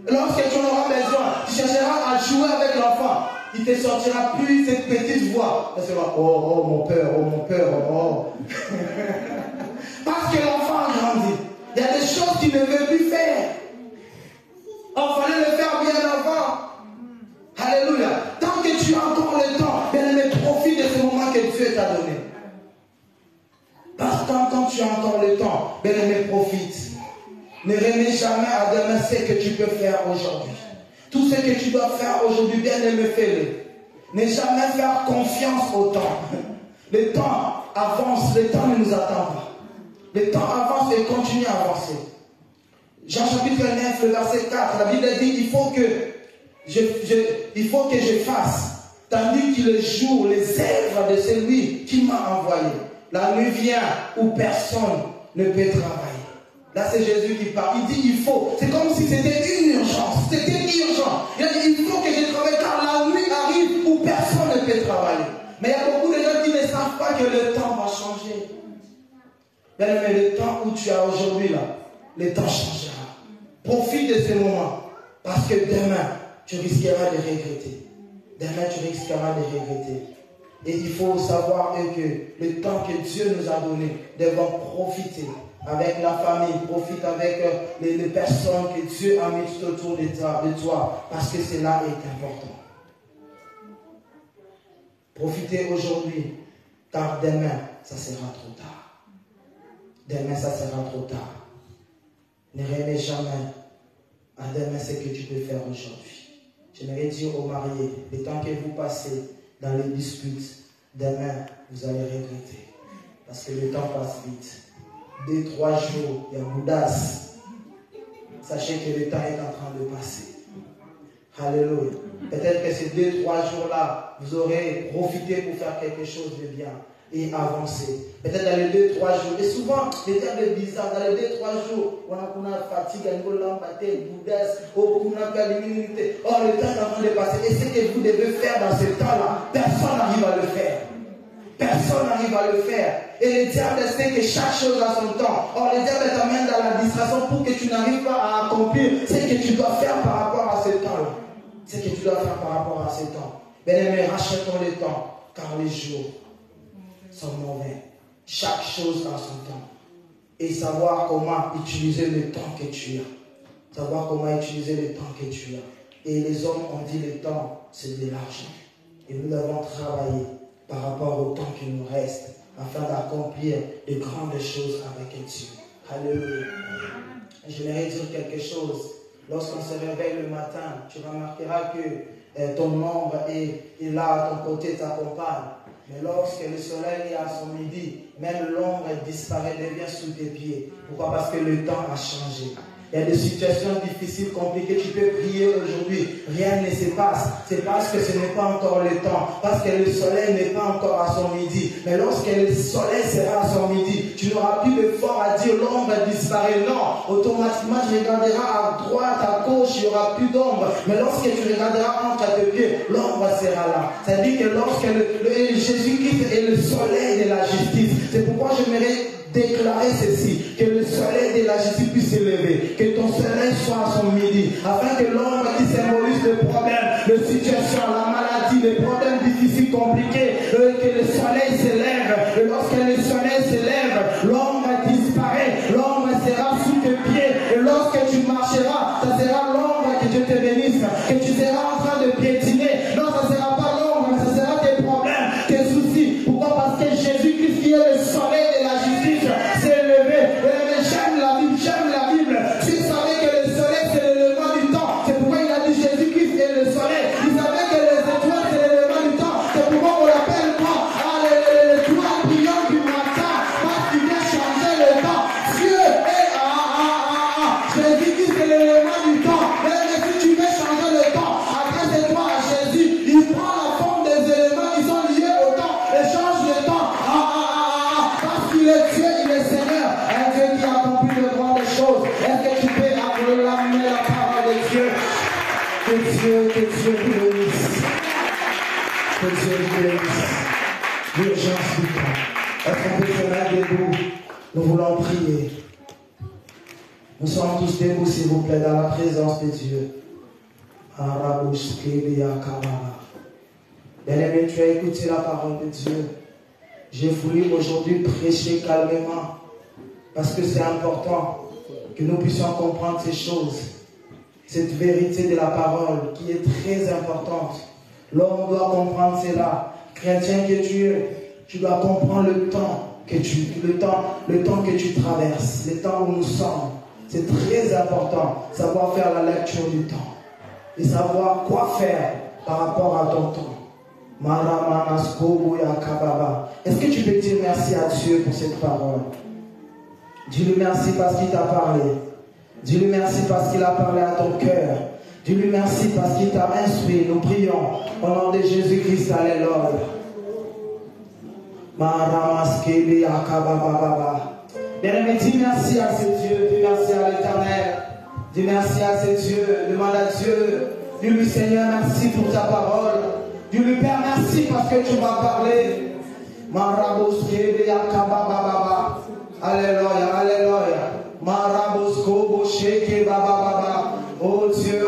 Lorsque tu en auras besoin, tu chercheras à jouer avec l'enfant. Il ne te sortira plus cette petite voix. Et oh, oh, mon père, oh. Parce que l'enfant a grandi. Il y a des choses qu'il ne veut plus faire. Il fallait le faire bien avant. Alléluia. Tant que tu as encore le temps, bien-aimé, profite de ce moment que Dieu t'a donné. Parce que quand tu as encore le temps, bien-aimé, profite. Ne remets jamais à demain ce que tu peux faire aujourd'hui. Tout ce que tu dois faire aujourd'hui, bien-aimé, fais-le. Ne jamais faire confiance au temps. Le temps avance, le temps ne nous attend pas. Le temps avance et continue à avancer. Jean chapitre 9, le verset 4, la Bible dit, il faut que je fasse, tandis que le jour, les œuvres de celui qui m'a envoyé. La nuit vient où personne ne peut travailler. Là, c'est Jésus qui parle. Il dit, il faut. C'est comme si c'était une urgence. C'était urgent. Il a dit, il faut que je travaille car la nuit arrive où personne ne peut travailler. Mais il y a beaucoup de gens qui ne savent pas que le temps va changer. Mais le temps où tu as aujourd'hui, là, le temps changera. Profite de ce moment. Parce que demain, tu risqueras de regretter. Demain, tu risqueras de regretter. Et il faut savoir que le temps que Dieu nous a donné, devons profiter avec la famille, profite avec les personnes que Dieu a mises autour de toi, parce que cela est important. Profitez aujourd'hui, car demain, ça sera trop tard. Demain, ça sera trop tard. Ne remets jamais à demain ce que tu peux faire aujourd'hui. J'aimerais dire aux mariés, le temps que vous passez dans les disputes, demain, vous allez regretter. Parce que le temps passe vite. 2-3 jours, il y a Bouddhas. Sachez que le temps est en train de passer. Alléluia. Peut-être que ces 2-3 jours-là, vous aurez profité pour faire quelque chose de bien et avancer. Peut-être dans les 2-3 jours. Et souvent, les termes bizarres, dans les 2-3 jours, on a fatigue, on a l'empathie, Bouddhas, on a perdu l'immunité. Oh, le temps est en train de passer. Et ce que vous devez faire dans ce temps-là, personne n'arrive à le faire. Personne n'arrive à le faire. Et le diable sait que chaque chose a son temps. Or, le diable t'amène dans la distraction pour que tu n'arrives pas à accomplir ce que tu dois faire par rapport à ce temps-là. Ce que tu dois faire par rapport à ce temps. Bien-aimés, rachetons le temps, car les jours sont mauvais. Chaque chose a son temps. Et savoir comment utiliser le temps que tu as. Savoir comment utiliser le temps que tu as. Et les hommes ont dit le temps, c'est de l'argent. Et nous devons travailler par rapport au temps qui nous reste, afin d'accomplir de grandes choses avec Dieu. Alléluia. J'aimerais dire quelque chose. Lorsqu'on se réveille le matin, tu remarqueras que ton ombre est là à ton côté, t'accompagne. Mais lorsque le soleil est à son midi, même l'ombre disparaît, devient sous tes pieds. Pourquoi? Parce que le temps a changé. Il y a des situations difficiles, compliquées. Tu peux prier aujourd'hui. Rien ne se passe. C'est parce que ce n'est pas encore le temps. Parce que le soleil n'est pas encore à son midi. Mais lorsque le soleil sera à son midi, tu n'auras plus d'effort à dire l'ombre disparaît. Non. Automatiquement, tu regarderas à droite, à gauche, il n'y aura plus d'ombre. Mais lorsque tu regarderas entre tes pieds, l'ombre sera là. C'est-à-dire que lorsque Jésus-Christ est le soleil de la justice. C'est pourquoi j'aimerais déclarer ceci, que le soleil de la justice puisse s'élever, que ton soleil soit à son midi, afin que l'ombre qui symbolise le problème, les situations, la maladie, les problèmes difficiles, compliqués, que le soleil s'élève, et lorsque le soleil s'élève, l'ombre disparaît, l'ombre sera sous tes pieds, et lorsque tu marcheras, ça sera l'ombre que Dieu te bénisse, que tu seras en train de piétiner, non, ça ne sera pas l'ombre, mais ça sera tes problèmes, tes soucis. Pourquoi? Parce que Jésus-Christ qui est le soleil de la justice s'est levé. J'aime la Bible. Tu savais que le soleil c'est l'élément du temps. C'est pourquoi il a dit Jésus-Christ est le soleil. Il savait que les étoiles c'est l'élément du temps. C'est pourquoi on l'appelle quoi? L'étoile brillante du matin. Parce qu'il vient changer le temps. Dieu est Jésus-Christ c'est l'élément du temps. Mais si tu veux changer le temps, adresse-toi à Jésus. Il prend la forme des éléments qui sont liés au temps et change le temps. Parce qu'il est Dieu, il est Seigneur. Un Dieu qui accomplit de grandes choses. Est-ce que tu peux acclamer la parole de Dieu? Que Dieu vous bénisse. Que Dieu vous bénisse. L'urgence du temps. Est-ce qu'on peut se mettre debout? Nous voulons prier. Nous sommes tous debout, s'il vous plaît, dans la présence de Dieu. Bien-aimé, tu as écouté la parole de Dieu. J'ai voulu aujourd'hui prêcher calmement parce que c'est important que nous puissions comprendre ces choses, cette vérité de la parole qui est très importante. L'homme doit comprendre cela. Chrétien que tu es, tu dois comprendre le temps que tu traverses, le temps où nous sommes. C'est très important, savoir faire la lecture du temps et savoir quoi faire par rapport à ton temps. Est-ce que tu peux dire merci à Dieu pour cette parole? Dis-lui merci parce qu'il t'a parlé. Dis-lui merci parce qu'il a parlé à ton cœur. Dis-lui merci parce qu'il t'a instruit. Nous prions au nom de Jésus-Christ. Alléluia. Bien-aimé, dis merci à ce Dieu. Dis merci à l'Éternel. Dis merci à ce Dieu. Demande à Dieu. Dis-lui Seigneur, merci pour ta parole. Dis-lui Père, merci parce que tu m'as parlé. Alléluia, alléluia. Oh Dieu,